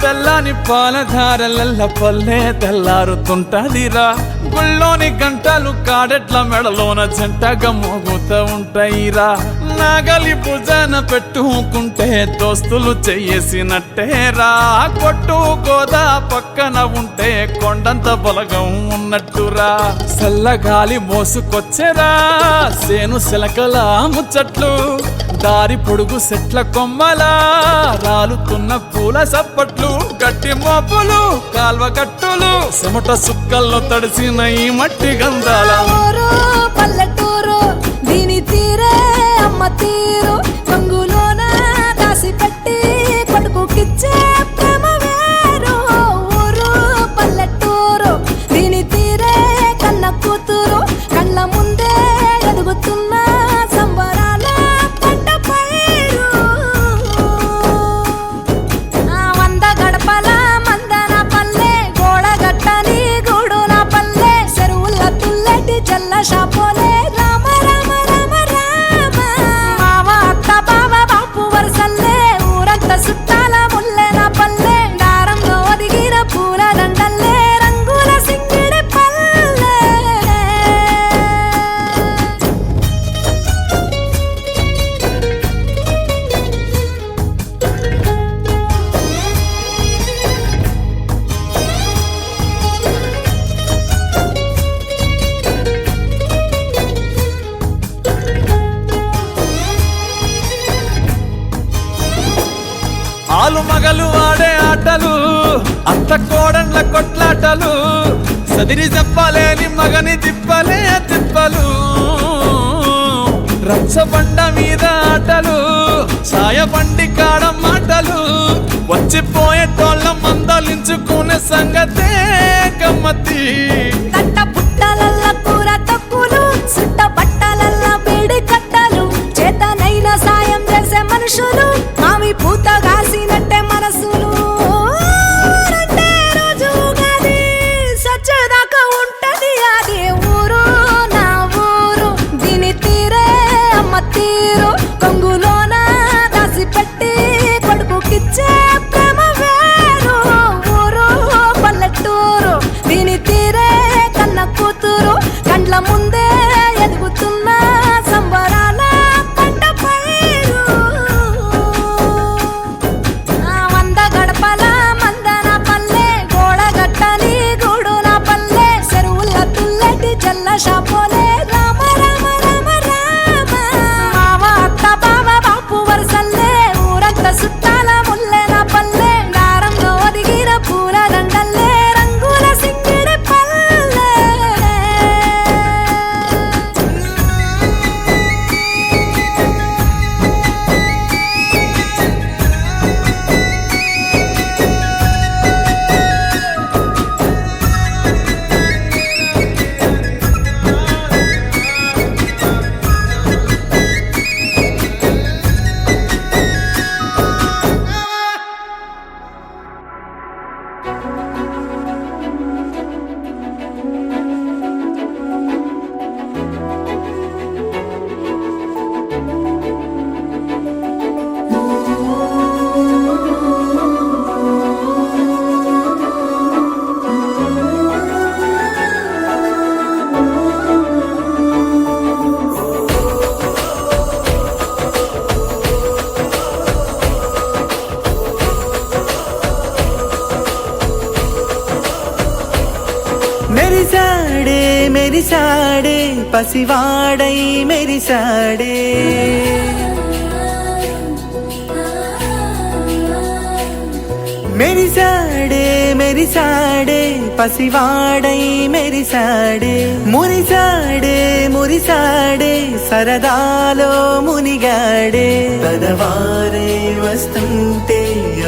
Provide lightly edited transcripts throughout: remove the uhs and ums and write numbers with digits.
తెల్లని పాలధారలల్ల పల్లె తెల్లారుతుంటదిరా గుళ్ళోని గంటలు కాడెట్ల మెడలోన జంటగా మోగుతూ ఉంటాయిరా నాగలి భుజాన పెట్టుకుంటే దోస్తులు చెయ్యేసినట్టేరా కొట్టు గోదా పక్కన ఉంటే కొండంత బలగం ఉన్నట్టురా చల్లగాలి మోసుకొచ్చెరా సేను శిలకల ముచ్చట్లు దారి పొడుగు సెట్ల కొమ్మలా రాలుతున్న పూల సప్పట్లు గట్టి మోపులు కాల్వ గట్టులు చెమట సుక్కల్లో తడిసిన ఈ మట్టి గంధాల పల్లెటూరు దీని తీరే అమ్మ తీరు రంగులోన దాసి పెట్టి కొడుకుకిచ్చే ప్రేమ వేరు ఊరు పల్లెటూరు దీని తీరే కన్న కూతురు కళ్ళ ముందే ఎదుగుతున్న సంబరాల పంట పైరు వంద గడపల మందన పల్లె గోడగట్టని గూడున పల్లె చెరువుల తుల్లటి జల్ల షాపోలే రామ రామ రామ రామ మావ అత్త బావ బాపు వరసల్లే ఊరంత సుట్టాల ముల్లెన పల్లె దారంలో ఒదిగిన పూల దండల్లే రంగుల సింగిడి పల్లె ఆలు మగలు ఆడే ఆటలు అత్త కోడన్ల కొట్లాటలు సదిరి చెప్పలేని మగని తిప్పలే తిప్పలు రచ్చబండ మీద ఆటలు సాయబండి కాడ మాటలు వచ్చిపోయేటోళ్ళ మందలించుకునే సంగతే గమ్మతి తట్ట పుట్టలల్ల కూర తక్కులు సుట్ట బట్టలల్ల వేడి కట్టలు చేతనైన సాయం చేసే మనుషులు మావి పూత కాసినట్టే మనసులు రండే రోజు గది సచ్చేదాకా ఉంటది అది ఊరు నా ఊరు దీని తీరే అమ్మ తీరు కొంగులోన దాసి పెట్టి కొడుకుకిచ్చే ప్రేమ వేరు ఊరు పల్లెటూరు దీని తీరే కన్న కూతురు కండ్ల ముందే ఎదుగుతున్న సంబరాల పంట పైరు వంద గడపల మందన పల్లె గోడగట్టని గూడున పల్లె చెరువుల తుల్లటి జల్ల షాపోలే రామ రామ రామ రామ మావ అత్త బావ బాపు వరసల్లే ఊరంత సుట్టాల ముల్లెన పల్లె దారంలో ఒదిగిన పూల దండల్లే రంగుల సింగిడి పల్లె మెరిసాడే మెరిసాడే పసివాడై మెరిసాడే మెరిసాడే మెరిసాడే పసివాడై మెరిసాడే మురిసాడే మురిసాడే సరదాలో మునిగాడే పదవారే వస్తుంటే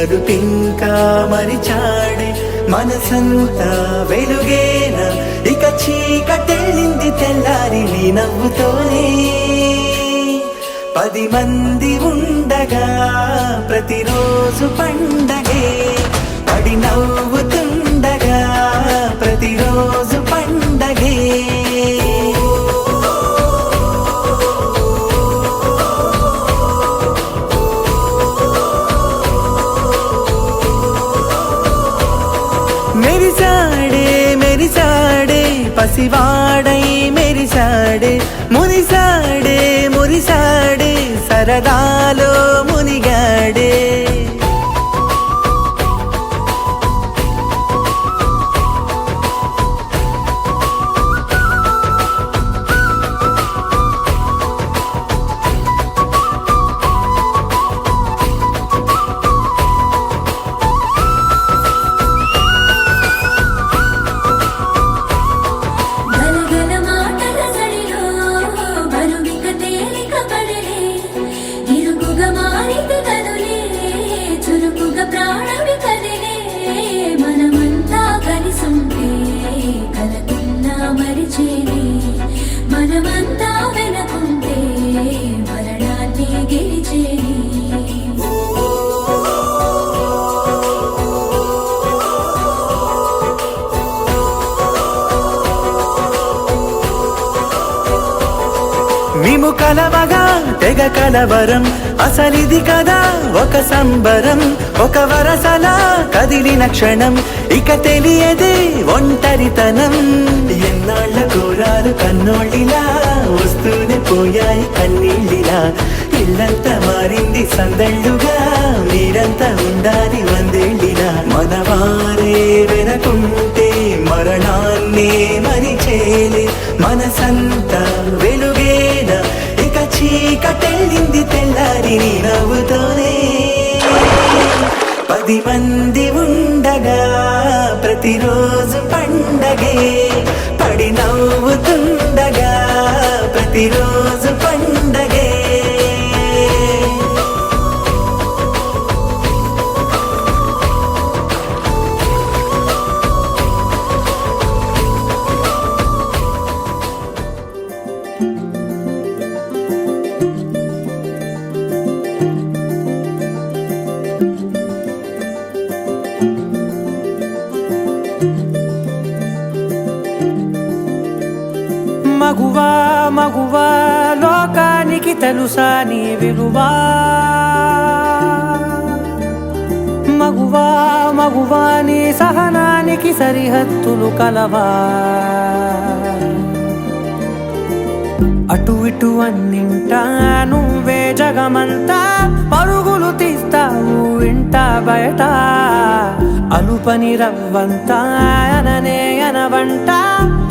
అరుపింకా మరిచాడే మనసంతా వెలుగేన ఇక చీకటెళ్ళింది తెల్లారి నీ నవ్వుతోనే 10 మంది ఉండగా ప్రతిరోజు పండగే పడి నవ్వుతుండగా ప్రతిరోజు పండగే మురిసాడే మెరిసాడే పసివాడై మెరిసాడే మురిసాడే మురిసాడే సరదాలో మునిగాడే గలగల మాటల సడిలో బరువిక తేలిక పడలే ఇరుకుగా మారితే కదులే చురుకుగా ప్రాణమి కదిలే మనమంతా కలిసుంటే కలకున్నా మరిచేనే మనమంతా వెనకుంటే మరణాన్ని గెలిచేనే మేము కలవగా తెగ కలవరం అసలిది కదా ఒక సంబరం ఒక వరసలా కదిలిన క్షణం ఇక తెలియదే ఒంటరితనం ఎన్నాళ్ళ కోరాలు కన్నోళ్ళిలా వస్తూనే పోయాయి కన్నీళ్ళిలా ఇల్లంతా మారింది సందళ్ళుగా మీరంతా ఉండాలి వందేళ్ళిలా మనవారే వెనకుంటే మరణాన్నే మరిచేలే మనసంతా వెలుగేనా ఇక చీకటెళ్ళింది తెల్లారి నీ నవ్వుతోనే 10 మంది ఉండగా ప్రతిరోజు పండగే పడి నవ్వుతుండగా ప్రతిరోజు పండగే మగువా మగువా లోకానికి తెలుసా నీ విలువా మగువా మగువా నీ సహనానికి సరిహద్దులు కలవా అటు ఇటు అన్నింటా నువ్వే జగమంతా పరుగులు తీస్తావు ఇంట బయట అలుపని రవ్వంతా అననే అనవంట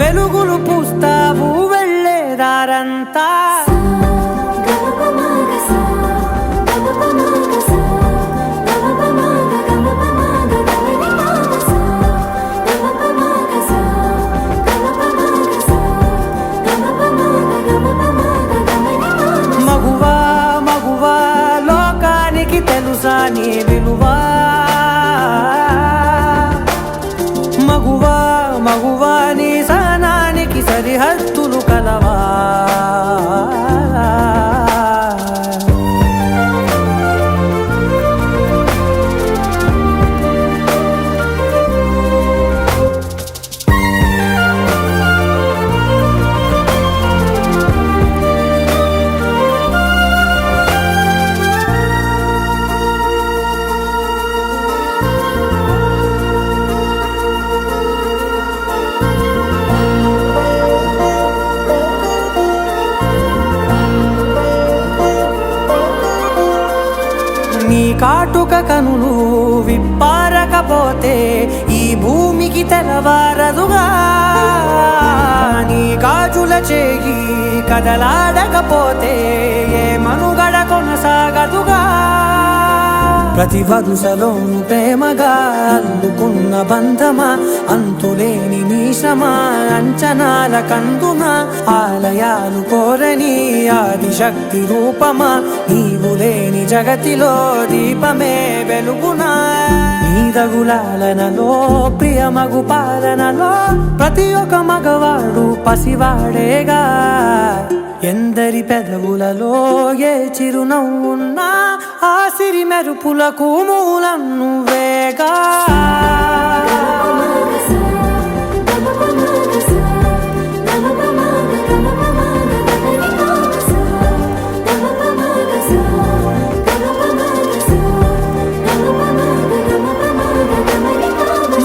వెలుగులు పూస్తావు వెళ్ళేదారంతా మగువా మగువా లోకానికి తెలుసా నీ విలువా మగువా మగువా నీ సహనానికి సరిహద్దులు కలవా నీ కాటుక కనులు విప్పారకపోతే ఈ భూమికి తెలవారదుగా నీ గాజుల చేయి కదలాడకపోతే ఏ మనుగడ కొనసాగదుగా ప్రతి వరుసలోను ప్రేమగా అల్లుకున్న బంధమా అంతులేని నీశమా అంచనాల కందుమా ఆలయాలు కోరని ఆదిశక్తి రూపమా నీవు లేని జగతిలో దీపమే వెలుగునా నీదగులాలనలో ప్రియమగు పాలనలో ప్రతి ఒక్క మగవాడు పసివాడేగా ఎందరి పెదవులలో ఏ చిరునవ్వున్నా ఆ సిరి మెరుపులకు మూలం నువ్వేగా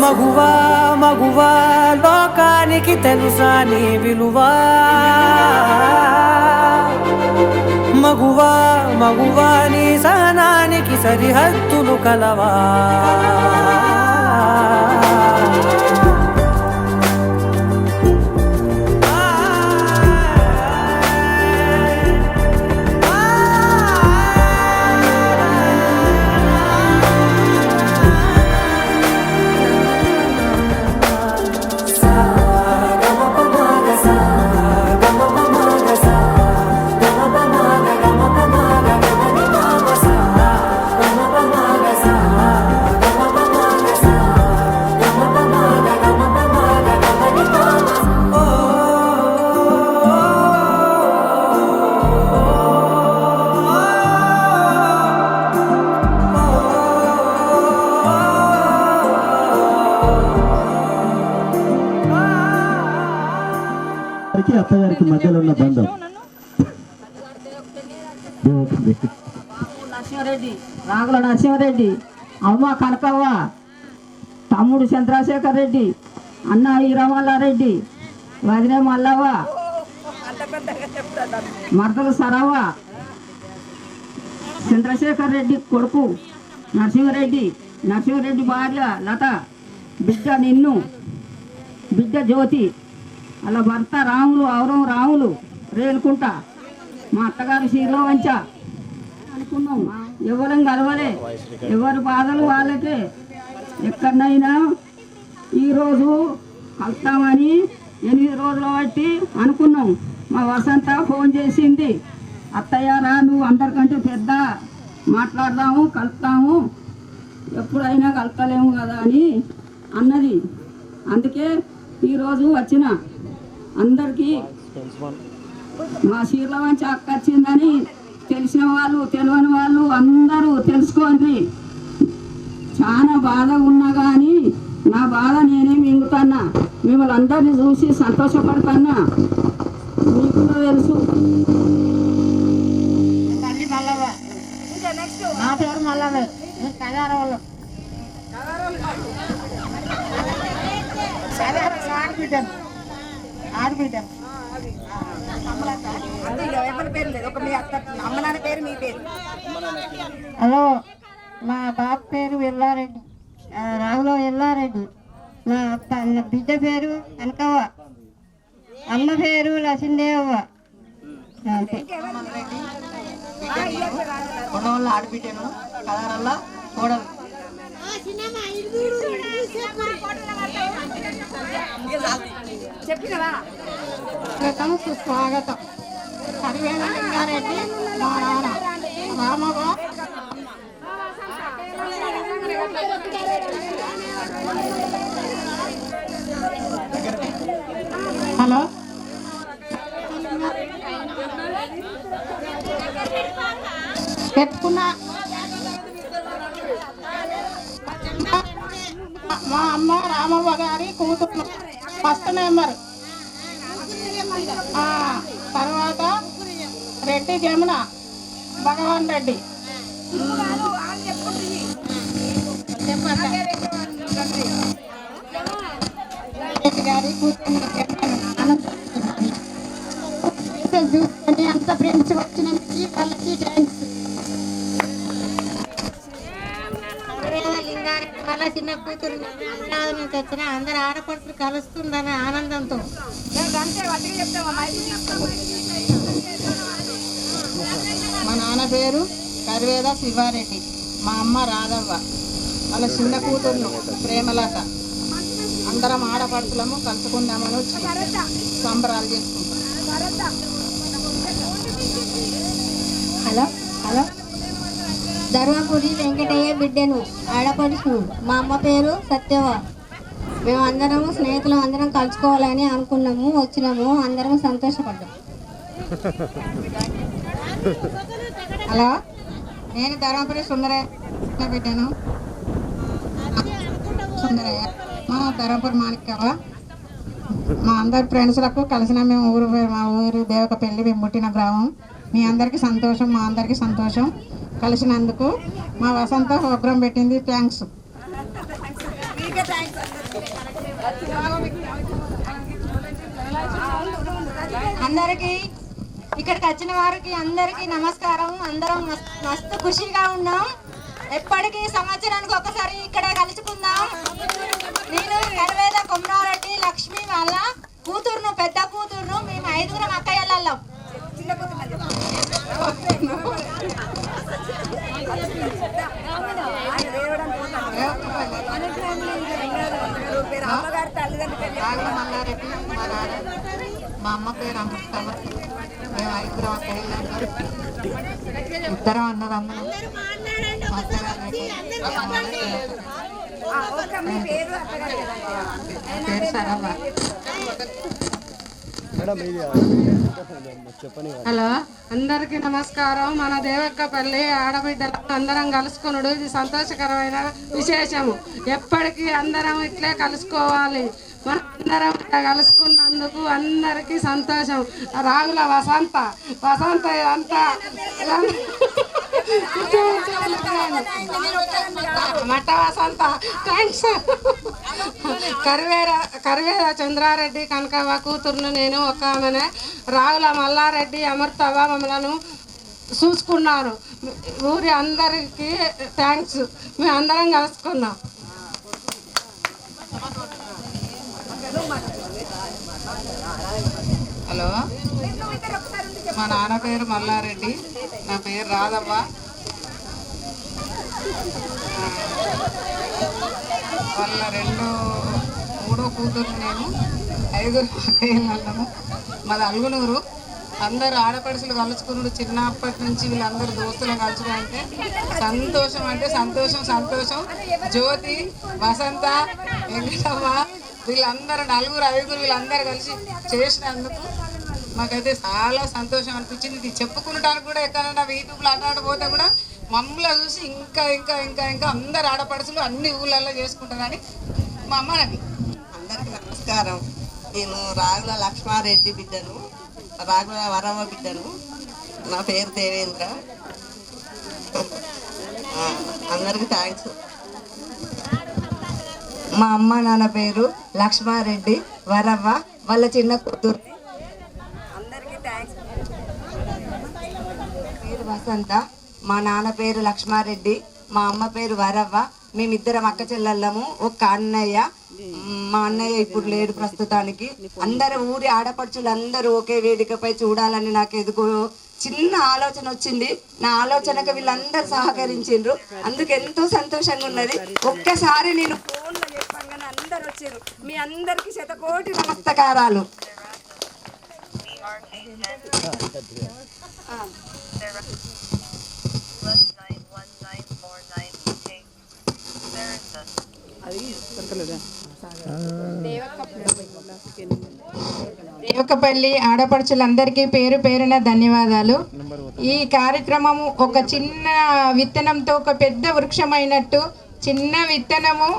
మగువా మగువా లోకానికి తెలుసా నీ విలువా మగువా మగువా నీ సహనానికి సరిహద్దులు కలవా అత్తగారికి మధ్యలో ఉన్న బంధం నరసింహారెడ్డి రాగుల నరసింహారెడ్డి అమ్మ కనకవ్వ తమ్ముడు చంద్రశేఖర్ రెడ్డి అన్న ఈరమల్లారెడ్డి వదినే మల్లవ్వ మరదలు సరవ్వ చంద్రశేఖర్ రెడ్డి కొడుకు నరసింహారెడ్డి భార్య లత బిడ్డ నిన్ను బిడ్డ జ్యోతి అలా భర్త రాములు ఔరం రాములు రేలుకుంట మా అత్తగారు శీలో వంచ అనుకున్నాం ఎవరం కలవలే ఎవరి బాధలు వాళ్ళకే ఎక్కడనైనా ఈరోజు కలుస్తామని 8 రోజులు బట్టి అనుకున్నాం. మా వసంత ఫోన్ చేసింది, అత్తయ్య రా నువ్వు అందరికంటే పెద్ద మాట్లాడదాము కలుస్తాము ఎప్పుడైనా కలుతలేము కదా అని అన్నది. అందుకే ఈరోజు వచ్చిన అందరికీ మా చీరల మంచి అక్క వచ్చిందని తెలిసిన వాళ్ళు తెలియని వాళ్ళు అందరూ తెలుసుకోండి. చాలా బాధ ఉన్నా కానీ నా బాధ నేనే మింగుతున్నా, మిమ్మల్ని అందరినీ చూసి సంతోషపడుతున్నా. మీకు కూడా తెలుసు నా పేరు మల్లవే కదారోళ్ళు హలో, మా బాబు పేరు ఎల్లారెడ్డి, రావులో ఎల్లారెడ్డి. నా బిడ్డ పేరు కనకవ్వ, అమ్మ పేరు లక్ష్మీదేవవ్వ. కొడవల్ల ఆడబిడ్డను కదారల్లా కోడలు. స్వాగతం. కరివేల లింగారెడ్డి మా నాన్న రామవ్వ. హలో, పెట్టుకున్నా మా అమ్మ రామవ్వ గారి కూతురు ఫస్ట్ నెంబర్. తర్వాత రెడ్డి జమున భగవాన్ రెడ్డి గారి కూతురు చూసుకొని అంత ఫ్రెండ్స్ వచ్చినందుకు వాళ్ళకి థ్యాంక్స్. లింగారెడ్డి వాళ్ళ చిన్న కూతురు నుంచి వచ్చిన అందరు ఆడపడుతులు కలుస్తుందని ఆనందంతో మా నాన్న పేరు కరివేద శివారెడ్డి, మా అమ్మ రాధవ్వ, వాళ్ళ చిన్న కూతుర్ను ప్రేమలత. అందరం ఆడపడుతులము కలుసుకుందామని వచ్చి సంబరాలు చేసుకుంటాం. హలో హలో, ధర్మపురి వెంకటయ్య బిడ్డను ఆడపడుచు. మా అమ్మ పేరు సత్యవ. మేము అందరము స్నేహితులు అందరం కలుసుకోవాలని అనుకున్నాము, వచ్చినాము, అందరం సంతోషపడ్డాం. హలో, నేను ధర్మపురి సుందరయ్య బిడ్డను. సుందరయ్య మా ధర్మపురి మాణిక్యవ. మా అందరి ఫ్రెండ్స్లకు కలిసిన మేము మా ఊరు దేవకపల్లి, మేము పుట్టిన గ్రామం. మీ అందరికీ సంతోషం, మా అందరికీ సంతోషం. కలిసినందుకు మా వసంత ప్రోగ్రాం పెట్టింది. థ్యాంక్స్. అందరికీ ఇక్కడికి వచ్చిన వారికి అందరికీ నమస్కారం. అందరం మస్తు ఖుషిగా ఉన్నాం. ఎప్పటికీ సంవత్సరానికి ఒకసారి ఇక్కడే కలుసుకుందాం. నేను కరవేద కొమరారెడ్డి లక్ష్మి వాళ్ళ కూతురును, పెద్ద కూతురును. మేము 5 అక్కయ్యలం. మల్లారెడ్డి మా నాన్న, మా అమ్మ పేరు అమృతమ్మ. మేము 5 అక్కయ్యలు, 2 అన్నదమ్ములు. మా పేరు సరవ్వ. హలో, అందరికీ నమస్కారం. మన దేవక్కపల్లి ఆడబిడ్డలు అందరం కలుసుకున్నాడు. ఇది సంతోషకరమైన విశేషము. ఎప్పటికీ అందరం ఇట్లే కలుసుకోవాలి. మనం అందరం కలుసుకున్నందుకు అందరికీ సంతోషం. రాగుల వసంత అంతా మట్ట వసంత, థ్యాంక్స్. కరివేద చంద్రారెడ్డి కనకవ్వ కూతురును నేను. ఒక ఆమెనే రాగుల మల్లారెడ్డి అమృతవ్వ మమ్మలను చూసుకున్నారు. ఊరి అందరికీ థ్యాంక్స్. మేము అందరం కలుసుకున్నాం. హలో, మా నాన్న పేరు మల్లారెడ్డి, నా పేరు రాధవ్వ. వాళ్ళ 3 కూతురు నేను. 5 అక్కయ్యలు. మాది అల్గునూరు. అందరూ ఆడపడుచులు కలుసుకున్నాడు. చిన్నప్పటి నుంచి వీళ్ళందరూ దోస్తులు కలుసుకుని అంటే సంతోషం. జ్యోతి, వసంత, వెంకటమ్మ వీళ్ళందరూ 4, 5 వీళ్ళందరూ కలిసి చేసినందుకు మాకైతే చాలా సంతోషం అనిపించింది. ఇది చెప్పుకుంటానికి కూడా ఎక్కడైనా యూట్యూబ్లో ఆటాడిపోతే కూడా మమ్మల్ని చూసి ఇంకా అందరు ఆడపడుచులు అన్ని ఊళ్ళల్లో చేసుకుంటారని మా అమ్మ నది. అందరికీ నమస్కారం. నేను రాగుల లక్ష్మారెడ్డి బిడ్డను, రాగుల వరవ బిడ్డను. నా పేరు దేవేంద్ర. అందరికీ థ్యాంక్స్. మా అమ్మ నాన్న పేరు లక్ష్మారెడ్డి వరవ్వ, వాళ్ళ చిన్న కూతురు. అందరికీ థ్యాంక్స్. పేరు వసంత. మా నాన్న పేరు లక్ష్మారెడ్డి, మా అమ్మ పేరు వరవ్వ. మేమిద్దరం అక్క చెల్లెళ్ళము. ఒక అన్నయ్య. మా అన్నయ్య ఇప్పుడు లేడు ప్రస్తుతానికి. అందరూ ఊరి ఆడపడుచులు అందరూ ఒకే వేదికపై చూడాలని నాకు ఎదుగు చిన్న ఆలోచన వచ్చింది. నా ఆలోచనకు వీళ్ళందరూ సహకరించిండ్రు. అందుకు ఎంతో సంతోషంగా ఉన్నది. ఒక్కసారి నేను ఫోన్లో చెప్పంగానే అందరు వచ్చారు. మీ అందరికీ శతకోటి నమస్కారాలు. దేవకపల్లి ఆడపడుచులందరికీ పేరు పేరున ధన్యవాదాలు. ఈ కార్యక్రమము ఒక చిన్న విత్తనంతో ఒక పెద్ద వృక్షమైనట్టు, చిన్న విత్తనము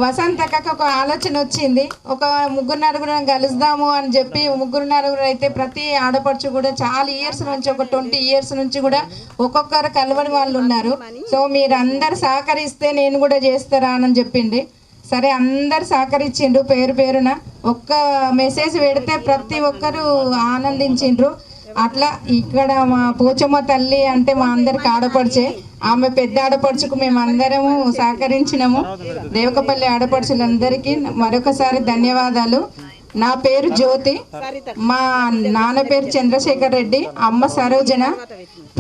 వసంతకకు ఒక ఆలోచన వచ్చింది. ఒక 3-4 కలుద్దాము అని చెప్పి 3-4 అయితే ప్రతి ఆడపడుచు కూడా చాలా ఇయర్స్ నుంచి, ఒక 20 ఇయర్స్ నుంచి కూడా ఒక్కొక్కరు కలవని వాళ్ళు ఉన్నారు. సో మీరు అందరు సహకరిస్తే నేను కూడా చేస్తారా అని చెప్పింది. సరే, అందరు సహకరించిండ్రు పేరు పేరున. ఒక్క మెసేజ్ పెడితే ప్రతి ఒక్కరు ఆనందించిండ్రు. అట్లా ఇక్కడ మా పోచమ్మ తల్లి అంటే మా అందరికి ఆడపడిచే. ఆమె పెద్ద ఆడపడుచుకు మేము అందరము సహకరించినాము. దేవకపల్లి ఆడపడుచులందరికీ మరొకసారి ధన్యవాదాలు. నా పేరు జ్యోతి. మా నాన్న పేరు చంద్రశేఖర్ రెడ్డి, అమ్మ సరోజన.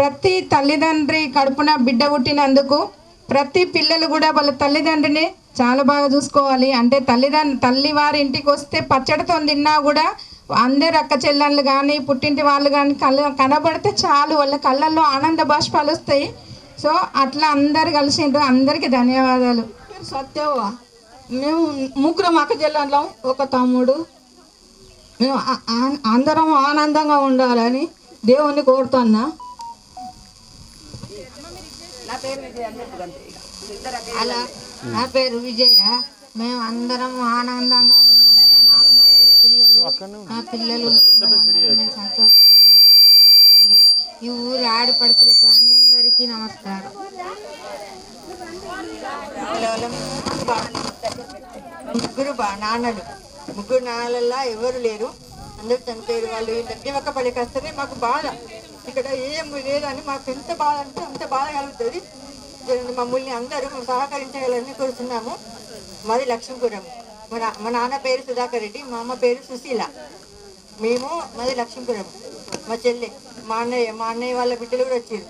ప్రతి తల్లిదండ్రి కడుపున బిడ్డ పుట్టినందుకు ప్రతి పిల్లలు కూడా వాళ్ళ తల్లిదండ్రిని చాలా బాగా చూసుకోవాలి. అంటే తల్లి వారి ఇంటికి వస్తే పచ్చడితో తిన్నా కూడా అందరు అక్క చెల్లెళ్ళు కానీ పుట్టింటి వాళ్ళు కానీ కనబడితే చాలు, వాళ్ళ కళ్ళల్లో ఆనంద బాష్పాలు వస్తాయి. సో అట్లా అందరు కలిసిండ్రు. అందరికీ ధన్యవాదాలు. సత్యవ్వ. మేము 3 అక్క చెల్లెళ్ళం, ఒక తమ్ముడు. మేము అందరం ఆనందంగా ఉండాలని దేవుణ్ణి కోరుతున్నా. అలా నా పేరు విజయ. మేము అందరం ఆనందంగా ఉన్నాము. మా పిల్లలు సంతోషంగా. ఈ ఊరి ఆడపడుచులకు అందరికీ నమస్కారం. ముగ్గురు నాన్నలు, 3 నాన్నలలా ఎవరు లేరు. అందరూ చనిపోయారు. వాళ్ళు దెబ్బక పడేకి వస్తేనే మాకు బాధ. ఇక్కడ ఏం లేదని మాకు ఎంత బాధ అంటే అంత బాధ కలుగుతుంది. మమ్మల్ని అందరూ సహకరించగలని కోరుతున్నాము. మాది లక్ష్మీపురం. మా నాన్న పేరు సుధాకర్ రెడ్డి, మా అమ్మ పేరు సుశీల. మేము మాది లక్ష్మీపురం. మా చెల్లి, మా అన్నయ్య వాళ్ళ బిడ్డలు కూడా వచ్చారు.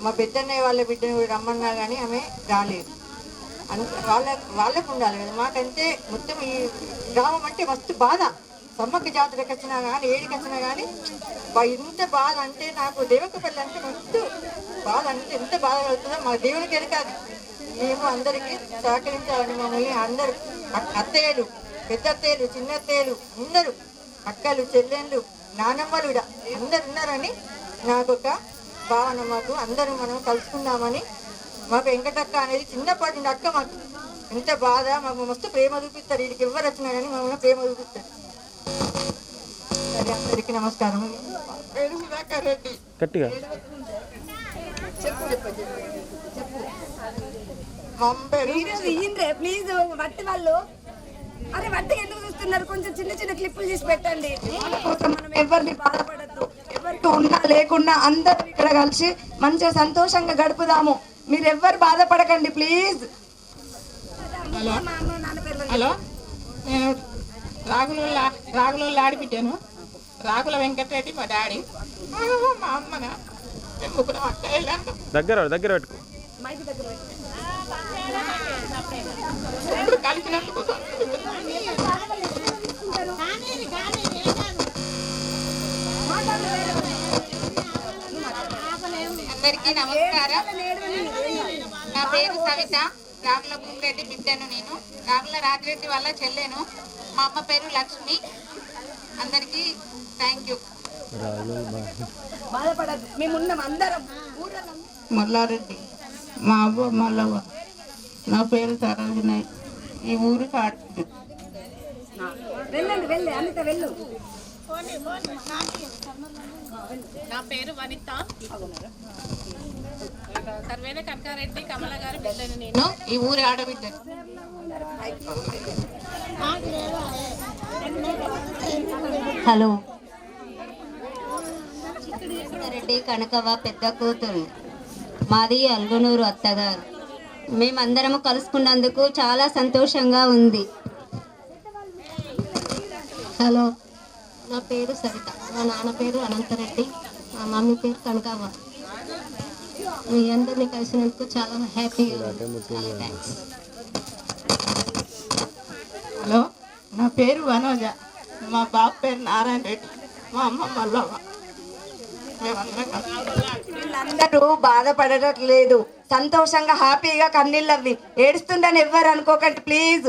మా పెద్దన్నయ్య వాళ్ళ బిడ్డను కూడా రమ్మన్నా కానీ ఆమె రాలేదు. వాళ్ళకు ఉండాలి కదా. మాకంటే మొత్తం ఈ గ్రామం అంటే మస్తు బాధ. సమ్మక్క జాతరకు వచ్చినా కానీ ఏడికి వచ్చినా కానీ ఇంత బాధ అంటే నాకు దేవకపల్లి అంటే మస్తు బాధ అంటే ఎంత బాధ కలుగుతుందో మా దేవునికి ఎరకాలి. మేము అందరికీ సహకరించాలని మమ్మల్ని అందరూ అత్తయ్యలు, పెద్ద అత్తయ్యలు, చిన్న అత్తయ్యలు అందరూ అక్కలు, చెల్లెళ్ళు, నానమ్మలు కూడా అందరు ఉన్నారని నాకు ఒక భావన. మాకు అందరూ మనం కలుసుకుందామని. మాకు వెంకటక్క అనేది చిన్నప్పటి నుండి అక్క. మాకు ఎంత బాధ, మాకు మస్తు ప్రేమ చూపిస్తారు. వీడికి ఎవరు వచ్చినా కానీ మమ్మల్ని ప్రేమ చూపిస్తారు. సరే, అందరికీ నమస్కారం. పేరు సుధాకర్ రెడ్డి. గట్టిగా ప్లీజ్ వట్టి వాళ్ళు అరే వట్టి ఎందుకు చూస్తున్నారు? కొంచెం చిన్న చిన్న క్లిప్పులు చేసి పెట్టండి. మనం ఎవరిని బాధపడద్దు. ఎవరికి ఉన్నా లేకున్నా అందరూ ఇక్కడ కలిసి మంచిగా సంతోషంగా గడుపుదాము. మీరు ఎవ్వరు బాధపడకండి ప్లీజ్. హలో, నేను రాగుల ఆడిపిట్టాను. రాగుల వెంకటరెడ్డి మా డాడీ, మా అమ్మన ముగ్గురు అక్కయ్యలు. దగ్గర పెట్టుకో. కలిసినందుకు అందరికీ నమస్కారం. నా పేరు సవిత, రాగుల భూమిరెడ్డి బిడ్డను. నేను రాగుల రాజిరెడ్డి వాళ్ళ చెల్లెను. మా అమ్మ పేరు లక్ష్మి. అందరికీ థ్యాంక్ యూ. బాధపడద్దు, మేమున్నాం అందరం. మల్లారెడ్డి, మా అవ్వ మల్లవ్వ. నా పేరు సరోజిని. ఈ ఊరు కాడు. వెళ్ళండి అనిత వెళ్ళు. నా పేరు వనిత, సర్వేద కనకారెడ్డి కమల గారి బిడ్డను నేను. ఈ ఊరి ఆడబిడ్డ. హలో, రెడ్డి కనకవ్వ పెద్ద కూతురు. మాది అల్గునూరు అత్తగారు. మేమందరము కలుసుకున్నందుకు చాలా సంతోషంగా ఉంది. హలో, నా పేరు సరిత. మా నాన్న పేరు అనంతరెడ్డి, మా మమ్మీ పేరు కనకవ్వ. మీ అందరినీ కలిసినందుకు చాలా హ్యాపీగా ఉంది. థ్యాంక్స్. హలో, నా పేరు వనోజ. మా బాబు పేరు నారాయణ రెడ్డి, మా అమ్మ మల్లవ్వ. వీళ్ళందరూ బాధపడట్లేదు, సంతోషంగా హ్యాపీగా కన్నీళ్ళవి ఏడుస్తుండని ఎవ్వరు అనుకోకండి ప్లీజ్.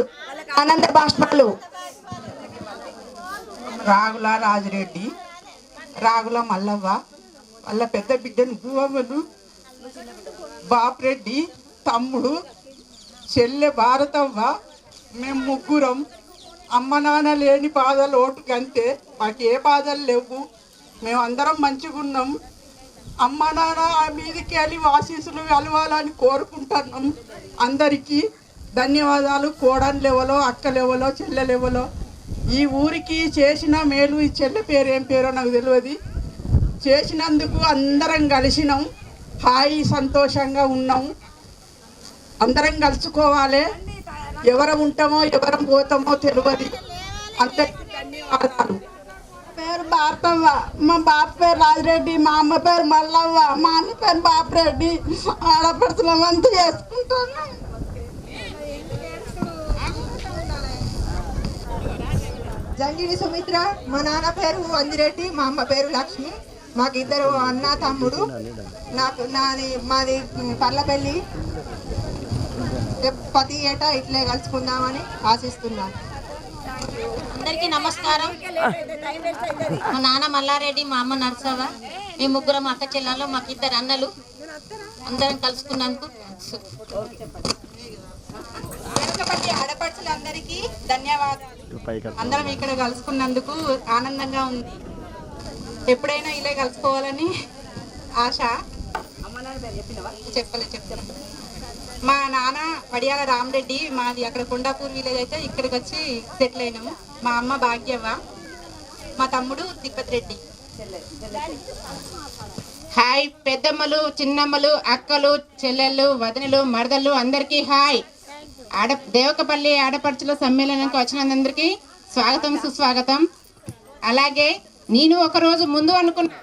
ఆనంద బాష్పాలు. రాగుల రాజిరెడ్డి, రాగుల మల్లవ్వ వాళ్ళ పెద్ద బిడ్డను భూవమ్మను, బాపురెడ్డి తమ్ముడు, చెల్లె భారతవ్వ. మేము ముగ్గురం. అమ్మ నాన్న లేని బాధలు ఓటుకంతే, మాకు ఏ బాధలు లేవు. మేమందరం మంచిగా ఉన్నాం. అమ్మ నాన్న ఆ మీదకి వెళ్ళి ఆశీస్సులు కలవాలని కోరుకుంటున్నాం. అందరికీ ధన్యవాదాలు. కోడని లెవలో, అక్క లెవలో, చెల్లె లెవలో. ఈ ఊరికి చేసిన మేలు, ఈ చెల్లె పేరు ఏం పేరో నాకు తెలియదు, చేసినందుకు అందరం కలిసినాం. హాయి సంతోషంగా ఉన్నాం. అందరం కలుసుకోవాలి. ఎవరం ఉంటామో ఎవరం పోతామో తెలియదు. అందరికీ ధన్యవాదాలు. పేరు భారతవ్వ, మా బాబు పేరు రాజిరెడ్డి, మా అమ్మ పేరు మల్లవ్వ, మా అన్న పేరు బాపురెడ్డి. ఆడపడుతుల మంది చేసుకుంటాను. జంగిడి సుమిత్ర. మా నాన్న పేరు వంజిరెడ్డి, మా అమ్మ పేరు లక్ష్మి. మాకు ఇద్దరు అన్న తమ్ముడు. మాది పర్లపల్లి. ప్రతి ఏటా ఇట్లే కలుసుకుందామని ఆశిస్తున్నాను. అందరికీ నమస్కారం. మా నాన్న మల్లారెడ్డి, మా అమ్మ నర్సవ్వ. మేము ముగ్గురం అక్క చెల్లెలు, మాకు ఇద్దరు అన్నలు. అందరం కలుసుకున్నందుకు ఆడపడుచులందరికీ ధన్యవాదాలు. అందరం ఇక్కడ కలుసుకున్నందుకు ఆనందంగా ఉంది. ఎప్పుడైనా ఇలా కలుసుకోవాలని ఆశ. చెప్తాను. మా నాన్న పడియాల రామరెడ్డి, మాది అక్కడ కొండాపూర్ విలేజ్. అయితే ఇక్కడికి వచ్చి సెటిల్ అయినాము. మా అమ్మ భాగ్యవ్వ. మా తమ్ముడు తిరుపతి రెడ్డి. హాయ్ పెద్దమ్మలు, చిన్నమ్మలు, అక్కలు, చెల్లెళ్ళు, వదినలు, మరదళ్ళు అందరికీ హాయ్. దేవకపల్లి ఆడపడుచుల సమ్మేళనానికి వచ్చినందరికీ స్వాగతం, సుస్వాగతం. అలాగే నేను ఒక రోజు ముందు అనుకున్నా,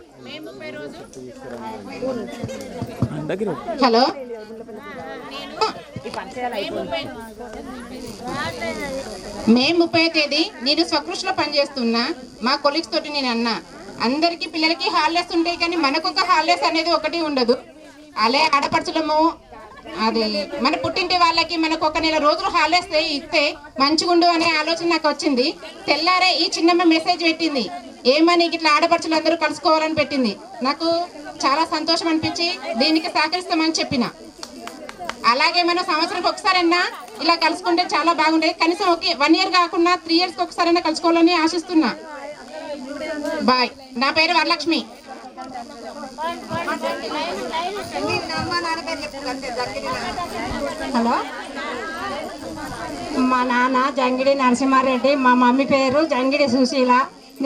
హలో, మే 30వ తేదీ నేను స్వకృషిలో పనిచేస్తున్నా. మా కొలీగ్స్ తోటి నేను అన్నా, అందరికీ పిల్లలకి హాలిడేస్ ఉంటాయి కానీ మనకొక హాలిడేస్ అనేది ఒకటి ఉండదు. అలా ఆడపడుచులము అది మన పుట్టింటి వాళ్ళకి మనకు ఒక నెల రోజులు హాలిడేస్ ఇస్తే మంచిగుండు అనే ఆలోచన నాకు వచ్చింది. తెల్లారే ఈ చిన్నమ్మ మెసేజ్ పెట్టింది, ఏమని ఇట్లా ఆడపడుచులు అందరూ కలుసుకోవాలని పెట్టింది. నాకు చాలా సంతోషం అనిపించి దీనికి సహకరిస్తామని చెప్పిన. అలాగే మనం సంవత్సరానికి ఒకసారైనా ఇలా కలుసుకుంటే చాలా బాగుండేది. కనీసం 1 year కాకుండా 3 years ఒకసారైనా కలుసుకోవాలని ఆశిస్తున్నా. బాయ్. నా పేరు వరలక్ష్మి. హలో, మా నాన్న జంగిడి నరసింహారెడ్డి, మా మమ్మీ పేరు జంగిడి సుశీల,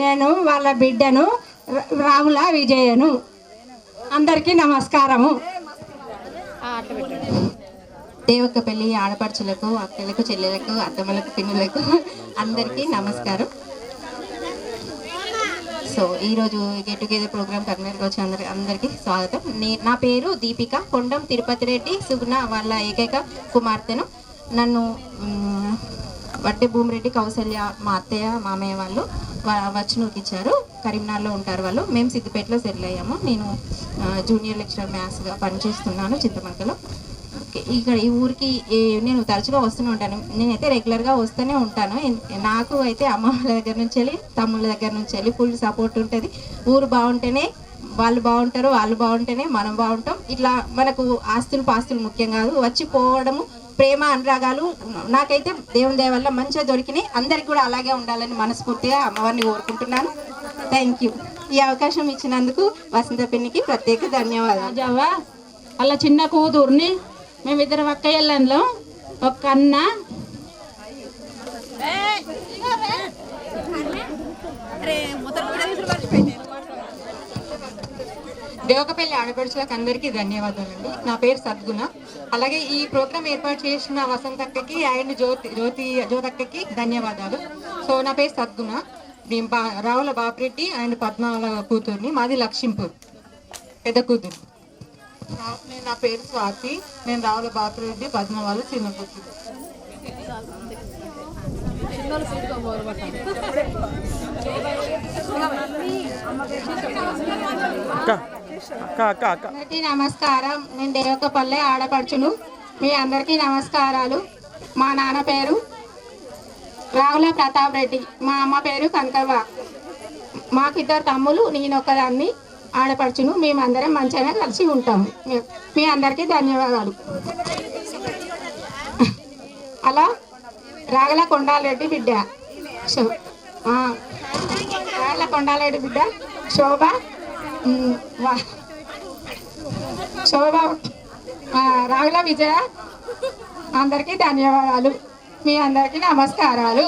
నేను వాళ్ళ బిడ్డను రావుల విజయను. అందరికీ నమస్కారము. దేవకపల్లి ఆడపడుచులకు, అక్కలకు, చెల్లెలకు, అత్తమ్మలకు, పిన్నులకు అందరికీ నమస్కారం. సో ఈరోజు గెట్ టుగెదర్ ప్రోగ్రామ్ కర్నూలుకి వచ్చిన అందరికీ స్వాగతం. నా పేరు దీపిక. కొండం తిరుపతి రెడ్డి సుగుణ వాళ్ళ ఏకైక కుమార్తెను. నన్ను వడ్డే భూమిరెడ్డి, కౌసల్య మా అత్తయ్య మామయ్య వాళ్ళు వచ్చనూరుకి ఇచ్చారు. కరీంనగర్లో ఉంటారు వాళ్ళు. మేము సిద్దిపేటలో సెటిల్ అయ్యాము. నేను జూనియర్ లెక్చరర్ మ్యాథ్స్గా పనిచేస్తున్నాను చింతమడకలో. ఇక్కడ ఈ ఊరికి నేను తరచుగా వస్తూనే ఉంటాను. నేనైతే రెగ్యులర్గా వస్తూనే ఉంటాను. నాకు అయితే అమ్మ వాళ్ళ దగ్గర నుంచి వెళ్ళి, తమ్ముళ్ళ దగ్గర నుంచి వెళ్ళి ఫుల్ సపోర్ట్ ఉంటుంది. ఊరు బాగుంటేనే వాళ్ళు బాగుంటారు, వాళ్ళు బాగుంటేనే మనం బాగుంటాం. ఇట్లా మనకు ఆస్తులు పాస్తులు ముఖ్యం కాదు, వచ్చి పోవడము, ప్రేమ అనురాగాలు నాకైతే దేవుని దయ వల్ల మంచిగా దొరికినాయి. అందరికి కూడా అలాగే ఉండాలని మనస్ఫూర్తిగా అమ్మవారిని కోరుకుంటున్నాను. Thank you. ఈ అవకాశం ఇచ్చినందుకు వసంత పిన్నికి ప్రత్యేక ధన్యవాదాలు. జవ్వా వాళ్ళ చిన్న కూతుర్ని మేమిద్దరం అక్కయ్యలో ఒక అన్న దేవకపల్లి ఆడపడుచులకు అందరికీ ధన్యవాదాలండి. నా పేరు సద్గుణ. అలాగే ఈ ప్రోగ్రామ్ ఏర్పాటు చేసిన వసంతక్కకి అండ్ జ్యోతక్కకి ధన్యవాదాలు. సో నా పేరు సద్గుణ. మేము రావుల బాపిరెడ్డి అండ్ పద్మాల కూతుర్ని. మాది లక్ష్మీపూర్ పెద్ద కూతురు. నా పేరు స్వాతి. నేను రావుల బాపిరెడ్డి, పద్మ వాళ్ళ చిన్న కూతురు. అందరికీ నమస్కారం. నేను దేవకపల్లె ఆడపడుచును. మీ అందరికీ నమస్కారాలు. మా నాన్న పేరు రావుల ప్రతాప్ రెడ్డి, మా అమ్మ పేరు కనకవ్వ. మాకు 2 తమ్ములు, నేను ఒకదాన్ని ఆడపడుచును. మేమందరం మంచిగా కలిసి ఉంటాము. మీ అందరికీ ధన్యవాదాలు. అలా రాగల కొండారెడ్డి బిడ్డ రాగల కొండారెడ్డి బిడ్డ శోభ రాగుల విజయ. అందరికీ ధన్యవాదాలు. మీ అందరికీ నమస్కారాలు.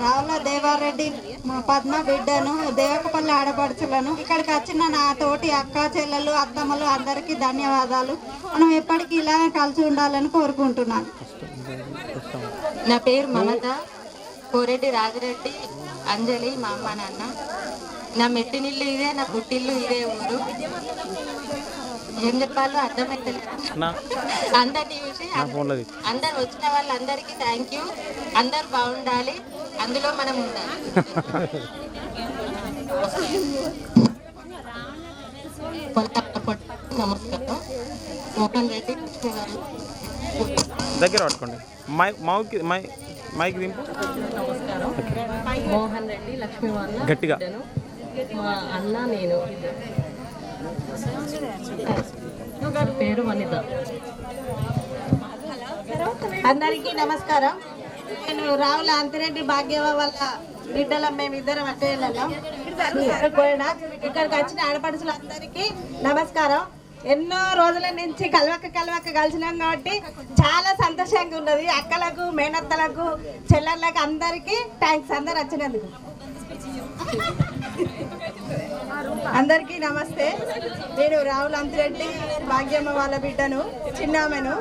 రావుల దేవారెడ్డి మా పద్మ బిడ్డను, దేవకపల్లి ఆడపడుచులను. ఇక్కడికి వచ్చిన నా తోటి అక్క చెల్లెలు, అత్తమ్మలు అందరికీ ధన్యవాదాలు. మనం ఎప్పటికీ ఇలానే కలిసి ఉండాలని కోరుకుంటున్నాను. నా పేరు మమత. కోరెడ్డి రాజిరెడ్డి, అంజలి మా అమ్మ నాన్న. నా మెట్టినిల్లు ఇదే, నా పుట్టిల్లు ఇదే ఊరు. ఏం చెప్పాలో అర్థమైతే అందరినీ చూసి అందరు వచ్చిన వాళ్ళందరికీ థ్యాంక్ యూ. అందరు బాగుండాలి, అందులో మనం ఉండాలి. నమస్కారం. మోహన్ రెడ్డి గారు దగ్గర పట్టుకోండి. మైక్ దింపు. మోహన్ రెడ్డి లక్ష్మీ వాళ్ళ గట్టిగా. మా అన్న నేను. పేరు వనిత. అందరికీ నమస్కారం. నేను రావుల అంతిరెడ్డి భాగ్యవ వాళ్ళ బిడ్డలం. మేమిద్దరం అక్కయ్యలం. ఇక్కడికి వచ్చిన ఆడపడుచులందరికీ నమస్కారం. ఎన్నో రోజుల నుంచి కలవక కలిసినాం కాబట్టి చాలా సంతోషంగా ఉన్నది. అక్కలకు, మేనత్తలకు, చెల్లెళ్ళకు అందరికీ థ్యాంక్స్ అందరు వచ్చినందుకు. అందరికీ నమస్తే. నేను రావుల అంతిరెడ్డి భాగ్యమ్మ వాళ్ళ బిడ్డను, చిన్నామెను.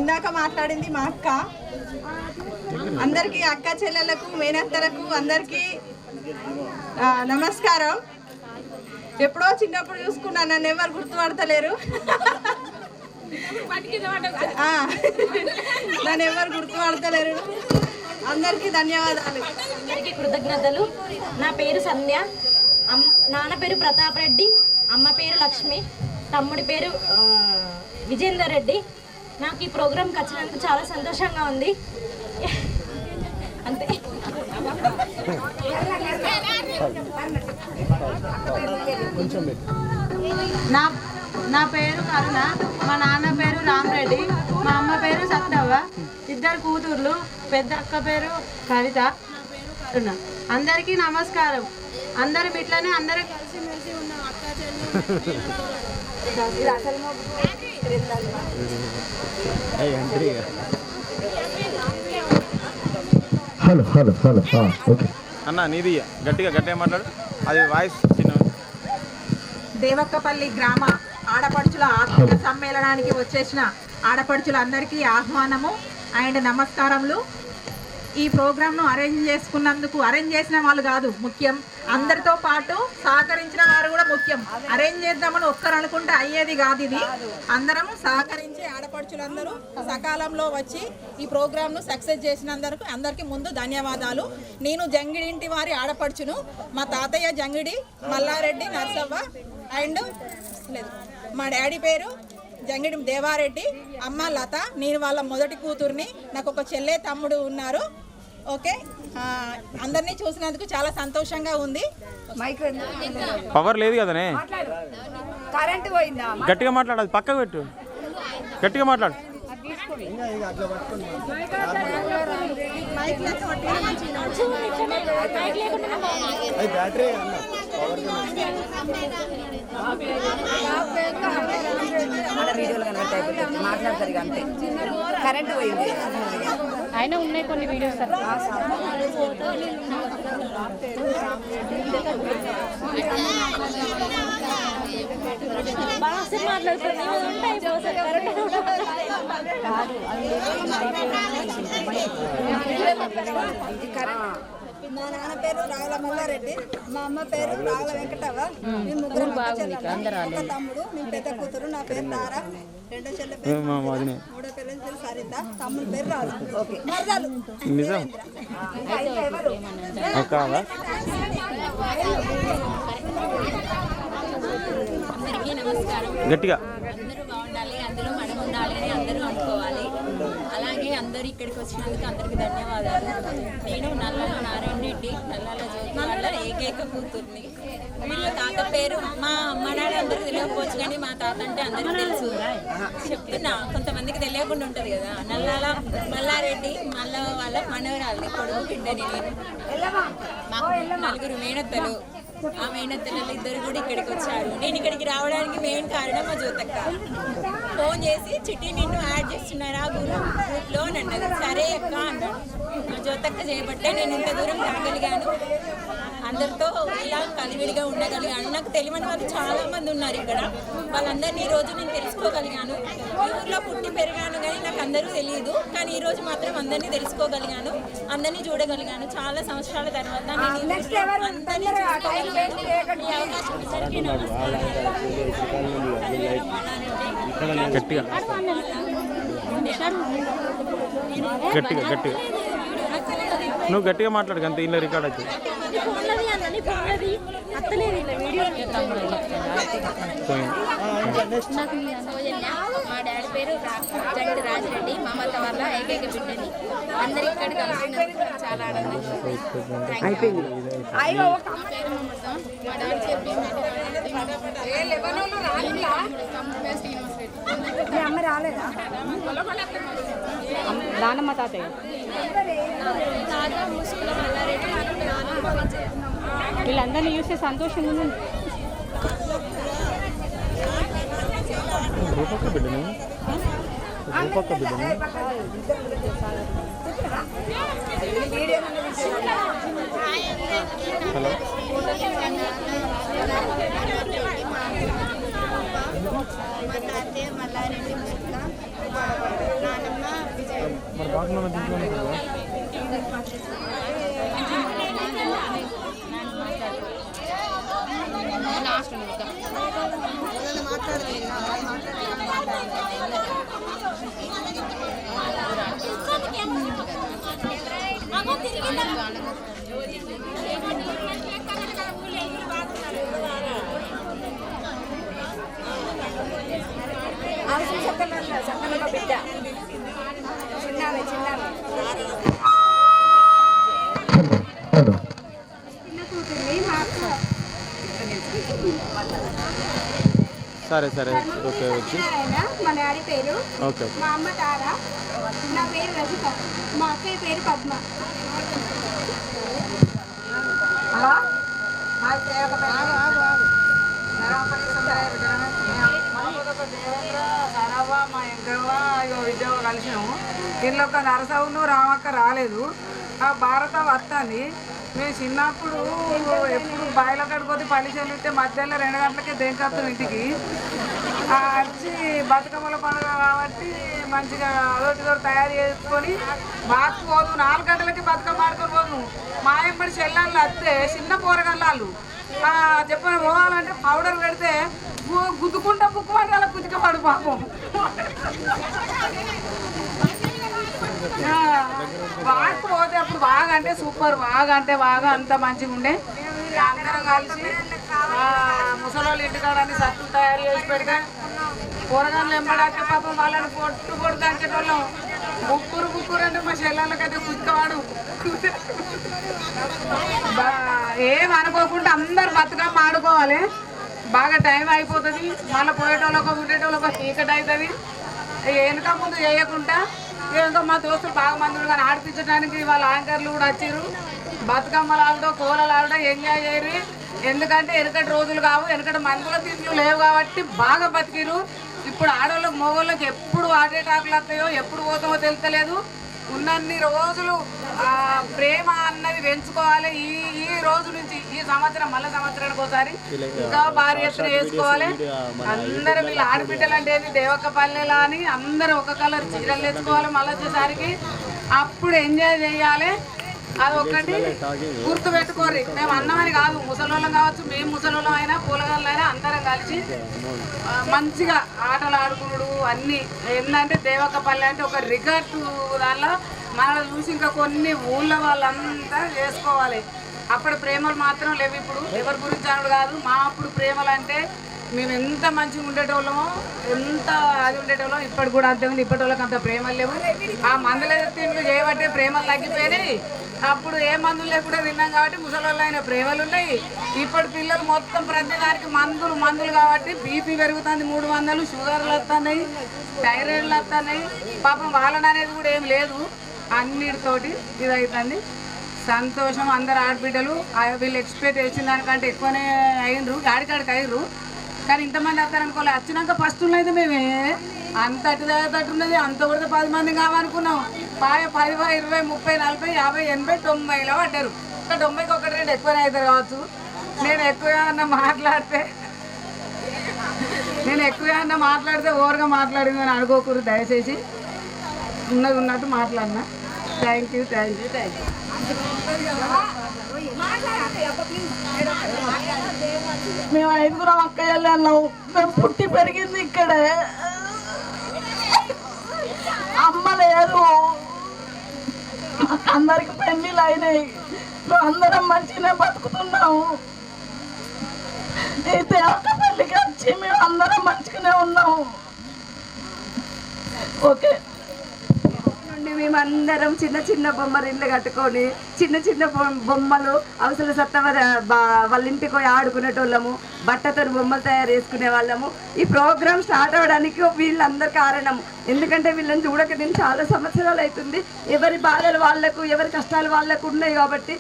ఇందాక మాట్లాడింది మా అక్క. అందరికీ అక్క చెల్లెలకు, మేనత్తలకు అందరికీ నమస్కారం. ఎప్పుడో చిన్నప్పుడు చూసుకున్నా, నన్ను ఎవరు గుర్తుపడతలేరు. నన్ను ఎవరు గుర్తుపడతలేరు. అందరికీ ధన్యవాదాలు. అందరికీ కృతజ్ఞతలు. నా పేరు సంధ్య. నాన్న పేరు ప్రతాప్ రెడ్డి, అమ్మ పేరు లక్ష్మి, తమ్ముడి పేరు విజేందర్ రెడ్డి. నాకు ఈ ప్రోగ్రాంకి వచ్చినందుకు చాలా సంతోషంగా ఉంది. అంతే. నా పేరు కరుణ, మా నాన్న పేరు రామరెడ్డి, మా అమ్మ పేరు సత్తవ్వ, ఇద్దరు కూతుర్లు, పెద్ద అక్క పేరు కవిత. అందరికీ నమస్కారం. అందరం ఇట్లనే అందరం కలిసిమెలిసి ఉన్నాం. అక్క హలో హలో హలో ఓకే అన్న నీది గట్టిగా మాట్లాడు. అది వాయిస్ చిన్న. దేవక్కపల్లి గ్రామ ఆడపడుచుల ఆత్మీయ సమ్మేళనానికి వచ్చేసిన ఆడపడుచులందరికీ ఆహ్వానము అండ్ నమస్కారములు. ఈ ప్రోగ్రామ్ను అరేంజ్ చేసిన వాళ్ళు కాదు ముఖ్యం, అందరితో పాటు సహకరించిన వారు కూడా ముఖ్యం. అరేంజ్ చేద్దామని ఒక్కరు అనుకుంటే అయ్యేది కాదు. ఇది అందరం సహకరించి ఆడపడుచులందరూ సకాలంలో వచ్చి ఈ ప్రోగ్రామ్ను సక్సెస్ చేసినందుకు అందరికీ ముందు ధన్యవాదాలు. నేను జంగిడింటి వారి ఆడపడుచును. మా తాతయ్య జంగిడి మల్లారెడ్డి నర్సవ్వ అండ్ మా డాడీ పేరు జంగిడి దేవారెడ్డి, అమ్మ లత. నేను వాళ్ళ మొదటి కూతుర్ని. నాకు ఒక చెల్లె తమ్ముడు ఉన్నారు. ఓకే, అందరినీ చూసినందుకు చాలా సంతోషంగా ఉంది. పవర్ లేదు కదనే, కరెంట్ పోయిందా? గట్టిగా మాట్లాడు. అది పక్కకు పెట్టు, గట్టిగా మాట్లాడు. వీడియోలు కనెక్ట్ అయిపోతుంది, మాట్లాడతారు ఇక అంతే. కరెంట్ పోయింది. అయినా ఉన్నాయి కొన్ని వీడియోస్. మా నాన్న పేరు రావుల మల్లారెడ్డి, మా అమ్మ పేరు రావుల వెంకటవ్వ. మేము ముగ్గురు ఒక తమ్ముడు, మేము పెద్ద కూతురు. నా పేరు తార, రెండో చెల్లె పేరు, మూడో పేరు సరిత, తమ్ముడు పేరు రాజు. మరదలు నిజం. అందరికీ నమస్కారం. గట్టిగా. అందరూ బాగుండాలి, అందులో మనం ఉండాలి అని అందరూ అనుకోవాలి. అలాగే అందరూ ఇక్కడికి వచ్చినందుకు అందరికీ ధన్యవాదాలు. నేను నల్లాల నారాయణ రెడ్డి, నల్లాల జ్యోతి వాళ్ళ ఏకైక కూతుర్ని. మా తాత పేరు మా అమ్మ నాన్న అందరికీ తెలియకపోవచ్చు, కానీ మా తాత అంటే అందరికీ తెలుసు. చెప్తున్నా, కొంతమందికి తెలియకుండా ఉంటుంది కదా. నల్లాల మల్లారెడ్డి మల్ల వాళ్ళ మనవరాలి కొడుకు బిడ్డని నేను. మాకు 4 మేనత్తలు. ఆ మేనత్తలలో 2 కూడా ఇక్కడికి వచ్చారు. నేను ఇక్కడికి రావడానికి మెయిన్ కారణం మా జ్యోతక్క. ఫోన్ చేసి చిట్టి నిన్ను యాడ్ చేస్తున్నారా గ్రూప్లో అని అన్నది. సరే అక్క అన్నాడు. మా జ్యోతక్క చేయబట్టే నేను ఇంత దూరం రాగలిగాను, అందరితో ఇలా కలివిడిగా ఉండగలిగాను. నాకు తెలియని వాళ్ళు చాలా మంది ఉన్నారు ఇక్కడ. వాళ్ళందరినీ ఈరోజు నేను తెలుసుకోగలిగాను. ఈ ఊర్లో పుట్టి పెరిగాను కానీ నాకు అందరూ తెలియదు, కానీ ఈరోజు మాత్రం అందరినీ తెలుసుకోగలిగాను, అందరినీ చూడగలిగాను. చాలా సంవత్సరాల తర్వాత నేను అందరినీ చూడగలిగాను. ఈ అవకాశం ఇద్దరికీ నమస్కారం. గట్టిగా నువ్వు గట్టిగా మాట్లాడు. అంతే, ఇలా రికార్డ్ అవుతుంది. మా డాడీ పేరు జంగిడి రాజిరెడ్డి, మా అమ్మ వల్ల ఏకైక బిడ్డని. అందరు ఇక్కడ కలిసినందుకు చాలా ఆనందంగా. మా డాడీ అమ్మ రాలేదా? నానమ్మ తాతయ్య వీళ్ళందరినీ చూస్తే సంతోషంగా ఉంది. రూపక్క బిడ్డను సరే సరే ఓకే వచ్చి మా డాడీ పేరు ఓకే మా అమ్మ తార నా పేరు రజిత మా అక్కయ్య పేరు పద్మ మా ఎంకవ్వ విద్యవ కలిసినాము దీనిలో ఒక నరసవును రామక్క రాలేదు ఆ భారత వస్తుంది మేము చిన్నప్పుడు ఎప్పుడు బాయిల కడుకోతే పల్లి చెల్లితే మధ్యాహ్నం 2 గంటలకే దేనికొస్తాం ఇంటికి వచ్చి బతుకమ్మల పండుగ కాబట్టి మంచిగా అదొకటి తయారు చేసుకొని బాగా పోదు 4 గంటలకి బతుకమ్మ ఆడుకొని పోదు మా ఎంబడి చెల్లెళ్ళు వస్తే చిన్న పోరగల్లాలు చెప్పని పోవాలంటే పౌడర్ పెడితే గుద్దుకుంటా బుక్కుమంటే అలా కుతికపడు పాపం బాగా పోతే అప్పుడు బాగా అంటే సూపర్ బాగా అంటే బాగా అంత మంచిగా ఉండే అందరం కలిసి ముసలోళ్ళు ఇంటికాడని సత్తులు తయారు చేసి పెడితే కూరగాయలు ఎంబడాకే పాపం వాళ్ళని పొట్టు దంచేటోళ్ళం బుక్కురు అంటే మా చెల్లెళ్ళకైతే కుతికవాడు ఏమనుకోకుండా అందరు బతుకమ్మ ఆడుకోవాలి బాగా టైం అయిపోతుంది మళ్ళీ పోయేటోళ్ళకు ఉండేటోళ్ళకు చీకటి అవుతుంది వెనుక ముందు చేయకుండా ఇంకా మా దోస్తులు బాగా మందులు కానీ ఆడిపించడానికి వాళ్ళ యాంకర్లు కూడా వచ్చారు బతుకమ్మలు ఆడడం కూరలు ఆడడం ఎంజాయ్ చేయరు ఎందుకంటే వెనకటి రోజులు కావు వెనకటి మందుల తిండ్లు లేవు కాబట్టి బాగా బతికిరు ఇప్పుడు ఆడవాళ్ళకి మగవాళ్ళకి ఎప్పుడు హార్ట్ అటాక్లు వస్తాయో ఎప్పుడు పోతామో తెలుస్తలేదు ఉన్నన్ని రోజులు ప్రేమ అన్నది పెంచుకోవాలి ఈ రోజు నుంచి ఈ సంవత్సరం మళ్ళీ సంవత్సరానికి ఒకసారి ఇంకా భారీ ఎత్తున వేసుకోవాలి అందరూ వీళ్ళు ఆడబిడ్డలు అంటే దేవక్క పల్లెలా అని అందరూ ఒక కలర్ చీరలు తెచ్చుకోవాలి మళ్ళీ వచ్చేసరికి అప్పుడు ఎంజాయ్ చేయాలి అది ఒక్కటి గుర్తు పెట్టుకోరు మేము అన్నమని కాదు ముసలోళ్ళం కావచ్చు మేము ముసలోళ్ళం అయినా పూలగాళ్ళైనా అందరం కలిసి మంచిగా ఆటలు ఆడుకున్నాడు అన్నీ ఏంటంటే దేవక్క పల్లె అంటే ఒక రికార్డు దానిలో మనల్ని చూసి ఇంకా కొన్ని ఊళ్ళో వాళ్ళంతా చేసుకోవాలి అప్పుడు ప్రేమలు మాత్రం లేవు ఇప్పుడు ఎవరి గురించి అనుడు కాదు మా అప్పుడు ప్రేమలు అంటే మేము ఎంత మంచిగా ఉండేటోళ్ళమో ఎంత అది ఉండేటోళ్ళం ఇప్పటి కూడా అంతే ఉంది ఇప్పటి వాళ్ళకి అంత ప్రేమలు లేవు ఆ మందుల తిండ్లు చేయబట్టే ప్రేమలు తగ్గిపోయినాయి అప్పుడు ఏ మందులు లేకుండా తిన్నాం కాబట్టి ముసలోళ్ళు అయిన ప్రేమలు ఉన్నాయి ఇప్పుడు పిల్లలు మొత్తం ప్రతి దానికి మందులు కాబట్టి బీపీ పెరుగుతుంది 300 షుగర్లు వస్తున్నాయి థైరాయిడ్లు వస్తున్నాయి పాపం వాళ్ళని అనేది కూడా ఏం లేదు అన్నిటితోటి ఇది అవుతుంది సంతోషం అందరు ఆడబిడ్డలు వీళ్ళు ఎక్స్పెక్ట్ చేసిన దానికంటే ఎక్కువనే అయినరు గాడికాడికి అయ్యారు కానీ ఇంతమంది వస్తారనుకోలే వచ్చినాక ఫస్ట్ అయితే మేమే అంత అటున్నది అంత కూడా 10 మంది కావాలనుకున్నాం 10, 20, 30, 40, 50, 80, 90లో పడ్డారు ఇంకా 90కి 1, 2 ఎక్కువనే అవుతారు కావచ్చు నేను ఎక్కువ మాట్లాడితే ఓవర్గా మాట్లాడిందని అనుకోకూడదు దయచేసి ఉన్నది ఉన్నట్టు మాట్లాడినా థ్యాంక్ యూ. మేము 5 అక్కయ్యలు అన్నాము మేము పుట్టి పెరిగింది ఇక్కడే అమ్మ లేదు అందరికి పెళ్ళిళ్ళు అయినాయి అందరం మంచిగానే బతుకుతున్నాము అయితే అక్క పెళ్ళికి వచ్చి మేము అందరం మంచిగానే ఉన్నాము ఓకే మేమందరం చిన్న బొమ్మరిళ్ళు కట్టుకొని చిన్న బొమ్మలు అవసరం సత్తవ వాళ్ళ ఇంటికి పోయి ఆడుకునేటోళ్ళము బట్టతో బొమ్మలు తయారు చేసుకునే వాళ్ళము ఈ ప్రోగ్రామ్ స్టార్ట్ అవ్వడానికి వీళ్ళందరూ కారణం ఎందుకంటే వీళ్ళని చూడక నేను చాలా సంవత్సరాలు అవుతుంది ఎవరి బాధలు వాళ్ళకు ఎవరి కష్టాలు వాళ్ళకు ఉన్నాయి కాబట్టి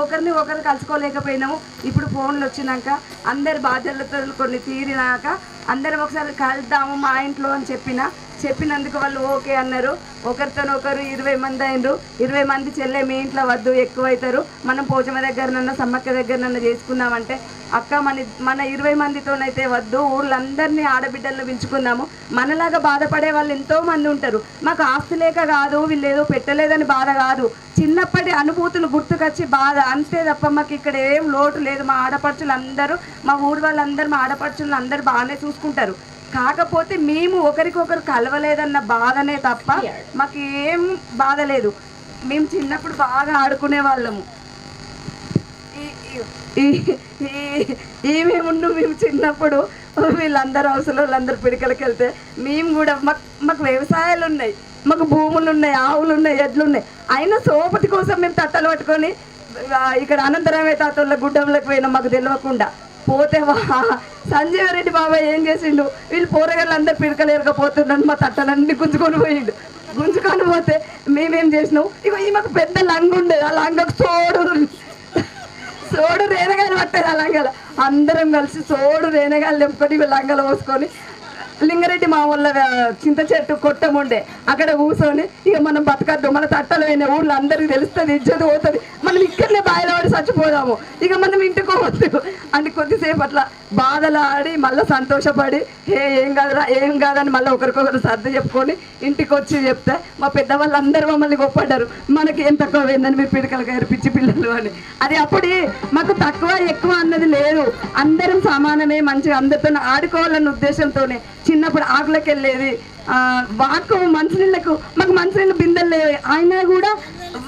ఒకరిని కలుసుకోలేకపోయినాము ఇప్పుడు ఫోన్లు వచ్చినాక అందరి బాధ్యతలు కొన్ని తీరినాక అందరం ఒకసారి కలుద్దాము మా ఇంట్లో అని చెప్పిన చెప్పినందుకు వాళ్ళు ఓకే అన్నారు. ఒకరితోనొకరు 20 మంది అయినరు. 20 మంది చెల్లె మీ ఇంట్లో వద్దు, ఎక్కువ అవుతారు, మనం పోచమ్మ దగ్గరనన్నా సమ్మక్క దగ్గరనన్నా చేసుకుందామంటే అక్క మన 20 మందితోనైతే వద్దు, ఊళ్ళందరినీ ఆడబిడ్డలను పిలుచుకుందాము. మనలాగా బాధపడే వాళ్ళు ఎంతో మంది ఉంటారు. మాకు ఆస్తి లేక కాదు, వీళ్ళు ఏదో పెట్టలేదని బాధ కాదు, చిన్నప్పటి అనుభూతులు గుర్తుకొచ్చి బాధ అంతే తప్ప మాకు ఇక్కడ ఏం లోటు లేదు. మా ఆడపడుచులు అందరూ, మా ఊరు వాళ్ళందరూ, మా ఆడపడుచులు అందరూ బాగానే చూసుకుంటారు. కాకపోతే మేము ఒకరికొకరు కలవలేదన్న బాధనే తప్ప మాకు ఏం బాధ లేదు. మేము చిన్నప్పుడు బాగా ఆడుకునే వాళ్ళము. మేము చిన్నప్పుడు వీళ్ళందరూ అవసరం వాళ్ళందరూ పిడికలకి వెళ్తే మేము కూడా మాకు వ్యవసాయాలు ఉన్నాయి, మాకు భూములు ఉన్నాయి, ఆవులు ఉన్నాయి, ఎడ్లు ఉన్నాయి. అయినా సోపతి కోసం మేము తట్టలు పట్టుకొని ఇక్కడ అనంతరామయ్య తాతల గుడ్డంలోకి పోయినాం మాకు తెలియకుండా. పోతే సంజీవరెడ్డి బాబాయ్ ఏం చేసిండు, వీళ్ళు పోరగాళ్ళు అందరు పిడకలు ఎరగపోతున్నాడు, మా తట్టలన్నీ గుంజుకొని పోయిండు. గుంజుకొని పోతే మేమేం చేసినాం, ఇగో ఈ మాకు పెద్ద లంగ ఉండేది, ఆ లంగకు సోడు రేనగాయలు పట్టేది. ఆ లంగలు అందరం కలిసి సోడు రేనగాయలు తెంపుకొని లంగలు పోసుకొని లింగారెడ్డి మా వాళ్ళ చింత చెట్టు కొట్టముండే అక్కడ కూర్చొని ఇక మనం బతకద్దు, మన తట్టలు అయిన ఊళ్ళో అందరికి తెలుస్తుంది, ఇజ్జత పోతుంది, మనం ఇక్కడనే బాయిలో పడి చచ్చిపోదాము, ఇక మనం ఇంటికోవద్దు అని కొద్దిసేపు అట్లా బాధలు ఆడి మళ్ళీ సంతోషపడి ఏం కాదని మళ్ళీ ఒకరికొకరు సర్ది చెప్పుకొని ఇంటికి వచ్చి చెప్తే మా పెద్దవాళ్ళందరూ మమ్మల్ని గొప్పడ్డారు, మనకి ఏం తక్కువ పోయిందని మీరు పిడకలు గారు పిచ్చి పిల్లలు అని. అది అప్పుడే మాకు తక్కువ ఎక్కువ అన్నది లేదు, అందరం సమానమే, మంచిగా అందరితో ఆడుకోవాలన్న ఉద్దేశంతోనే చిన్నప్పుడు ఆకులకు వెళ్ళేది. వాకు మంచినీళ్ళకు మాకు మంచినీళ్ళు బిందెలు లేవు, అయినా కూడా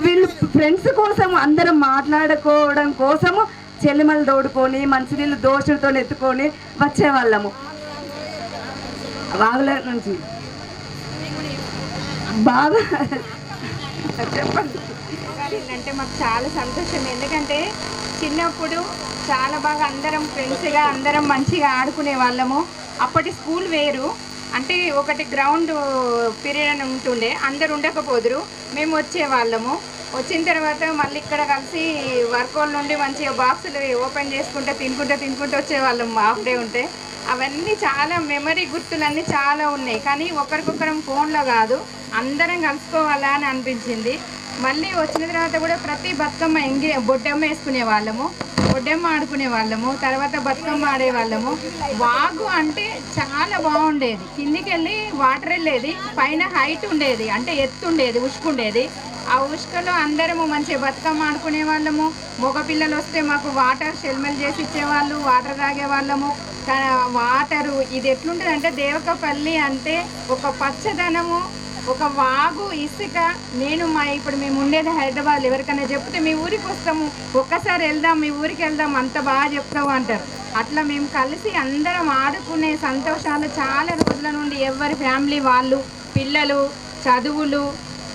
వీళ్ళు ఫ్రెండ్స్ కోసం అందరం మాట్లాడుకోవడం కోసము చెల్లిమలు తోడుకొని మంచినీళ్ళు దోషులతో ఎత్తుకొని వచ్చేవాళ్ళము. వాగుల నుంచి బాగా చెప్పండి. అంటే మాకు చాలా సంతోషం, ఎందుకంటే చిన్నప్పుడు చాలా బాగా అందరం ఫ్రెండ్స్గా అందరం మంచిగా ఆడుకునే వాళ్ళము. అప్పటి స్కూల్ వేరు, అంటే ఒకటి గ్రౌండ్ పీరియడ్ అని ఉంటుండే, అందరు ఉండకపోదురు, మేము వచ్చేవాళ్ళము. వచ్చిన తర్వాత మళ్ళీ ఇక్కడ కలిసి వర్కోల్ నుండి మంచిగా బాక్సులు ఓపెన్ చేసుకుంటే తినుకుంటూ వచ్చేవాళ్ళం హాఫ్ డే ఉంటే. అవన్నీ చాలా మెమరీ గుర్తులన్నీ చాలా ఉన్నాయి, కానీ ఒకరికొకరం ఫోన్లో కాదు, అందరం కలుసుకోవాలా అని అనిపించింది. మళ్ళీ వచ్చిన తర్వాత కూడా ప్రతి బతుకమ్మ బొడ్డమ్మ వేసుకునే వాళ్ళము, బొడ్డమ్మ ఆడుకునే వాళ్ళము, తర్వాత బతుకమ్మ ఆడేవాళ్ళము. వాగు అంటే చాలా బాగుండేది, కిందికి వెళ్ళి వాటర్ వెళ్ళేది, పైన హైట్ ఉండేది, అంటే ఎత్తు ఉండేది, ఉసుకుండేది. ఆ ఉసుకలో అందరము మంచిగా బతుకమ్మ ఆడుకునే వాళ్ళము. మగపిల్లలు వస్తే మాకు వాటర్ షెల్మెల్ చేసి ఇచ్చేవాళ్ళు, వాటర్ తాగేవాళ్ళము. వాటరు ఇది ఎట్లుంటుంది అంటే దేవకపల్లి అంటే ఒక పచ్చదనము, ఒక వాగు, ఇసుక. ఇప్పుడు మేము ఉండేది హైదరాబాద్, ఎవరికైనా చెప్తే మీ ఊరికి వస్తాము, ఒక్కసారి వెళ్దాం, మీ ఊరికి వెళ్దాం, అంత బాగా చెప్తావు అంటారు. అట్లా మేము కలిసి అందరం ఆడుకునే సంతోషాలు చాలా రోజుల నుండి. ఎవరి ఫ్యామిలీ వాళ్ళు, పిల్లలు చదువులు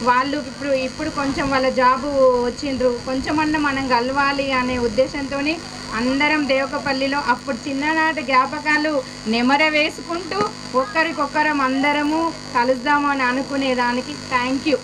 వాళ్ళు ఇప్పుడు కొంచెం వాళ్ళ జాబు వచ్చిండ్రు, కొంచెమన్నా మనం కలవాలి అనే ఉద్దేశంతో అందరం దేవకపల్లిలో అప్పుడు చిన్ననాటి జ్ఞాపకాలు నెమర వేసుకుంటూ ఒకరికొకరం అందరము కలుద్దాము అని అనుకునేదానికి. Thank you.